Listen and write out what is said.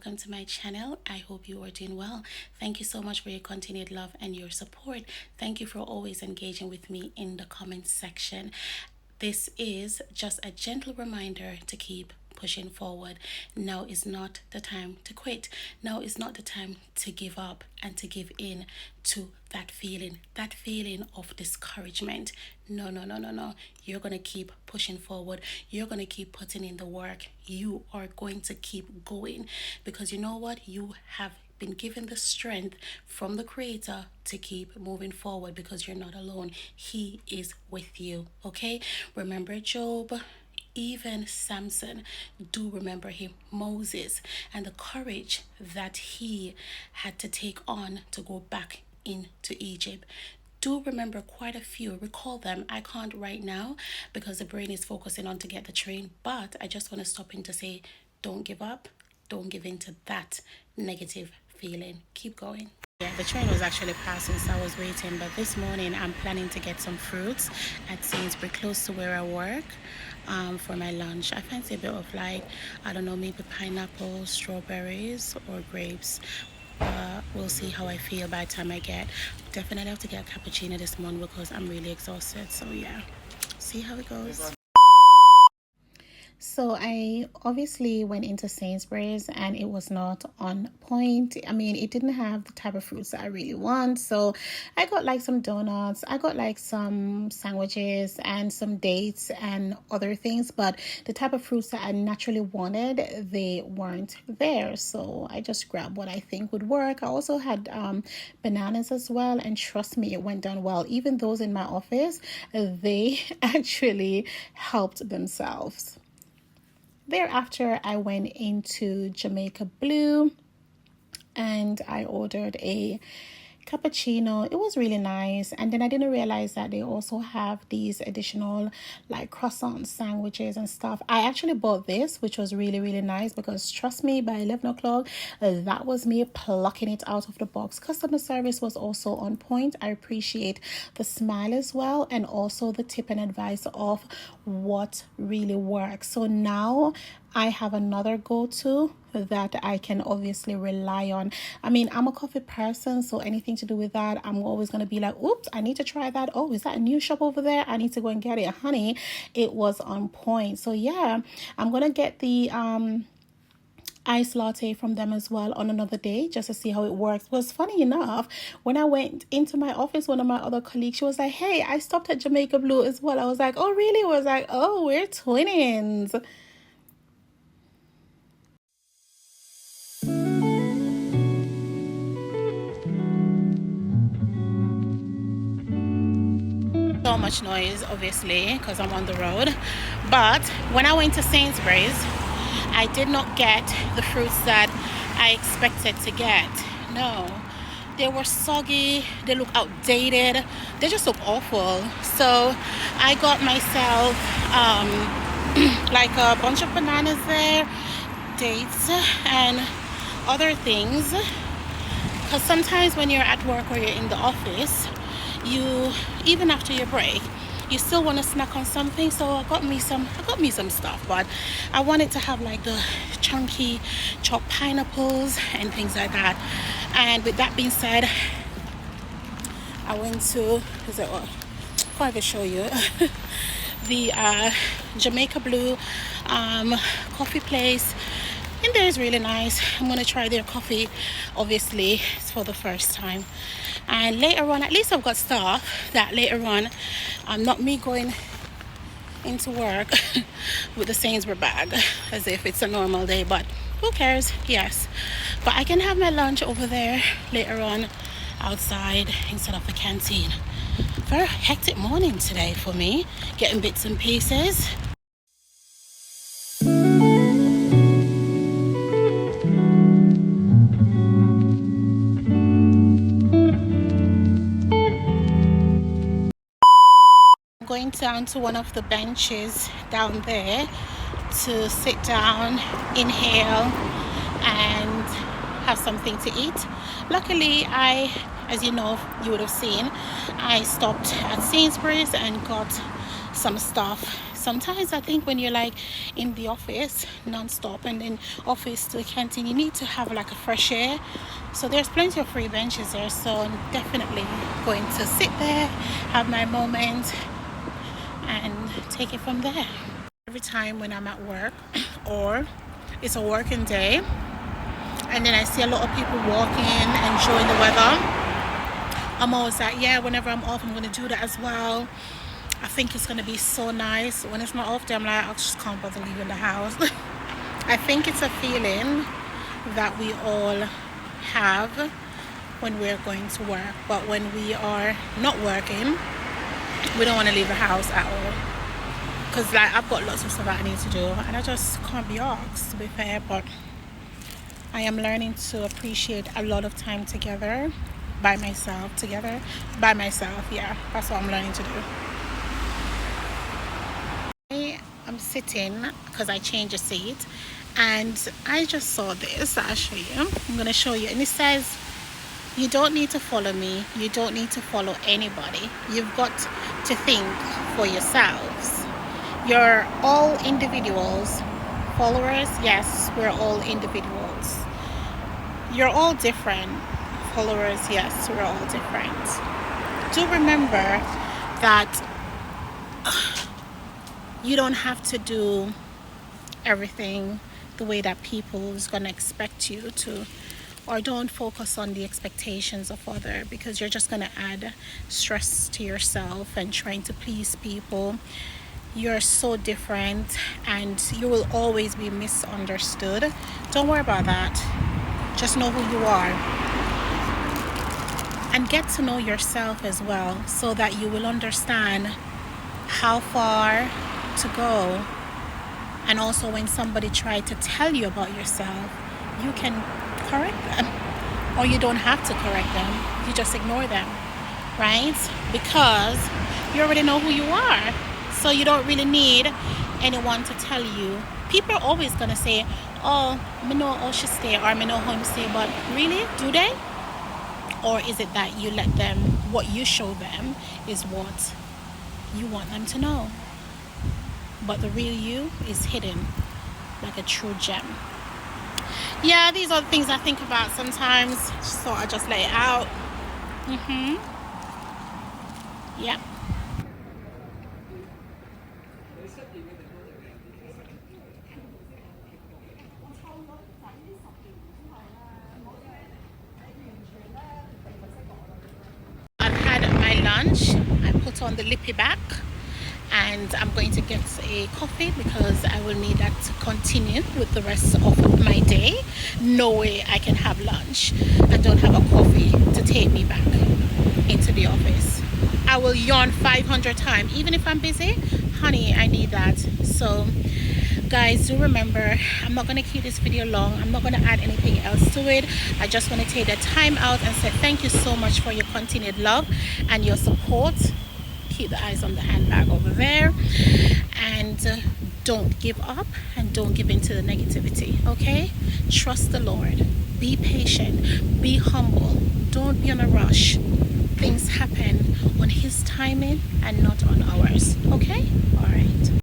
welcome to my channel. I hope you are doing well. Thank you so much for your continued love and your support. Thank you for always engaging with me in the comments section. This is just a gentle reminder to keep pushing forward. Now is not the time to quit. Now is not the time to give up and to give in to that feeling of discouragement. No, no, no, no, no. You're going to keep pushing forward. You're going to keep putting in the work. You are going to keep going, because you know what? You have been given the strength from the Creator to keep moving forward, because you're not alone. He is with you. Okay? Remember Job, even Samson. Do remember him, Moses, and the courage that he had to take on to go back into Egypt. Do remember quite a few. Recall them. I can't right now because the brain is focusing on to get the train, but I just want to stop in to say, don't give up. Don't give in to that negative feeling. Keep going. Yeah, the train was actually passing, so I was waiting. But this morning, I'm planning to get some fruits at Sainsbury's, close to where I work, for my lunch. I fancy a bit of, like, I don't know, maybe pineapple, strawberries, or grapes. We'll see how I feel by the time I get. Definitely have to get a cappuccino this morning because I'm really exhausted. So yeah, see how it goes. So I obviously went into Sainsbury's and it was not on point. I mean, it didn't have the type of fruits that I really want. So I got like some donuts, I got like some sandwiches and some dates and other things. But the type of fruits that I naturally wanted, they weren't there. So I just grabbed what I think would work. I also had bananas as well. And trust me, it went down well. Even those in my office, they actually helped themselves. Thereafter, I went into Jamaica Blue and I ordered a cappuccino. It was really nice, and then I didn't realize that they also have these additional like croissant sandwiches and stuff. I actually bought this, which was really nice, because trust me, by 11 o'clock that was me plucking it out of the box. Customer service was also on point. I appreciate the smile as well, and also the tip and advice of what really works. So now I have another go-to that I can obviously rely on. I mean, I'm a coffee person, so anything to do with that, I'm always going to be like, oops, I need to try that. Oh, is that a new shop over there? I need to go and get it. Honey, it was on point. So yeah, I'm going to get the iced latte from them as well on another day, just to see how it works. Was funny enough, when I went into my office, one of my other colleagues, she was like, hey, I stopped at Jamaica Blue as well. I was like, oh really? I was like, oh, we're twins. So much noise, obviously, because I'm on the road. But when I went to Sainsbury's, I did not get the fruits that I expected to get. No, they were soggy, they look outdated, they just look awful. So I got myself like a bunch of bananas there, dates, and other things, because sometimes when you're at work or you're in the office, you, even after your break, you still want to snack on something. So I got me some stuff, but I wanted to have like the chunky chopped pineapples and things like that. And with that being said, I went to, I can't even show you the Jamaica Blue coffee place. And there is really nice. I'm going to try their coffee. Obviously, it's for the first time. And later on, at least I've got stuff that later on, not me going into work with the Sainsbury's bag as if it's a normal day, but who cares? Yes. But I can have my lunch over there later on outside instead of the canteen. Very hectic morning today for me, getting bits and pieces. Going down to one of the benches down there to sit down, inhale, and have something to eat. Luckily, as you know, you would have seen, I stopped at Sainsbury's and got some stuff. sometimes I think when you're like in the office non-stop and then office to the canteen, you need to have like a fresh air. So there's plenty of free benches there, so I'm definitely going to sit there, have my moment, and take it from there. Every time when I'm at work or it's a working day and then I see a lot of people walking, enjoying the weather, I'm always like, yeah, whenever I'm off, I'm going to do that as well. I think it's going to be so nice. When it's not off day, I'm like, I just can't bother leaving the house. I think it's a feeling that we all have when we're going to work. But when we are not working, we don't want to leave the house at all. Because like, I've got lots of stuff that I need to do. And I just can't be asked, to be fair. But I am learning to appreciate a lot of time together by myself. Yeah, that's what I'm learning to do. I'm sitting because I changed a seat and I just saw this. I'll show you. I'm going to show you. And it says, you don't need to follow me. You don't need to follow anybody. You've got to think for yourselves. You're all individuals. Followers, yes, we're all individuals. You're all different. Followers, yes, we're all different. Do remember that you don't have to do everything the way that people is going to expect you to, or don't focus on the expectations of others, because you're just going to add stress to yourself and trying to please people. You're so different and you will always be misunderstood. Don't worry about that. Just know who you are and get to know yourself as well, so that you will understand how far to go. And also when somebody tries to tell you about yourself, you can correct them, or you don't have to correct them. You just ignore them, right? Because you already know who you are, so you don't really need anyone to tell you. People are always gonna say, oh, me know how she stay, or me know how him stay, but really, do they? Or is it that you let them, what you show them is what you want them to know? But the real you is hidden like a true gem. Yeah, these are the things I think about sometimes, so I just lay it out. Yeah. I've had my lunch. I put on the lippy back and I'm going to get a coffee because I will need that to continue with the rest of my day. No way I can have lunch and don't have a coffee to take me back into the office. I will yawn 500 times even if I'm busy. Honey, I need that. So guys, do remember, I'm not going to keep this video long. I'm not going to add anything else to it. I just want to take the time out and say thank you so much for your continued love and your support. Keep the eyes on the handbag over there, and don't give up and don't give in to the negativity. Okay, trust the Lord, be patient, be humble, don't be in a rush. Things happen on his timing and not on ours. Okay, all right.